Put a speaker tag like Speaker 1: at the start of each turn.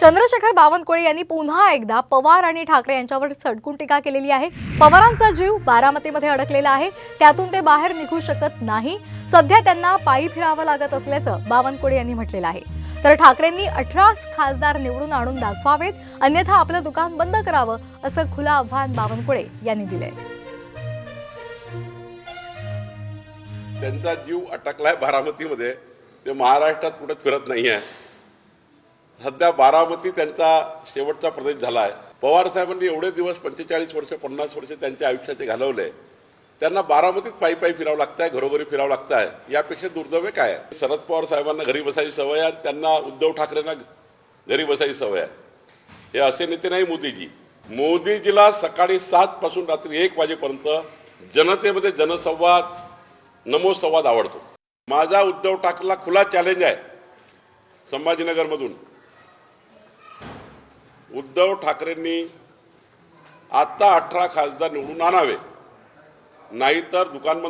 Speaker 1: चंद्रशेखर बावनकुळे यांनी पुन्हा एकदा पवार आणि ठाकरे यांच्यावर सडकून टीका केलेली आहे। पवारांचा जीव बारामतीमध्ये अडकलेला आहे, त्यातून ते बाहेर निघू शकत नाही। सध्या त्यांना पायी फिरावं लागत असल्याचं बावनकुळे यांनी म्हटलेलं आहे। तर ठाकरेंनी 18 खासदार निवडून आणून दाखवावेत, अन्यथा आपलं दुकान बंद करावं असं खुलं आव्हान बावनकुळे यांनी दिलंय।
Speaker 2: त्यांचा जीव अटकलाय बारामतीमध्ये, ते महाराष्ट्रात कुठे फिरत नाही आहे। सध्या बारामती त्यांचा शेवटचा प्रदेश झाला आहे। पवार साहेबांनी एवढे दिवस 45 वर्ष 50 वर्ष त्यांच्या आयुष्याचे घालवले, त्यांना बारामतीत पायी पायी फिरावं लागतंय, घरोघरी फिरावं लागतंय। यापेक्षा दुर्दैव काय आहे? शरद पवार साहेबांना घरी बसायची सवय आहे, त्यांना उद्धव ठाकरेंना घरी बसायची सवय आहे। हे असे नेते नाही मोदीजी। मोदीजीला सकाळी 7 पासून रात्री 1 वाजेपर्यंत जनतेमध्ये जनसंवाद, नमो संवाद आवडतो। माझा उद्धव ठाकरेला खुला चॅलेंज आहे संभाजीनगरमधून। उद्धव ठाकरेंनी आता 18 खासदार निवडून आणावे, नाहीतर दुकान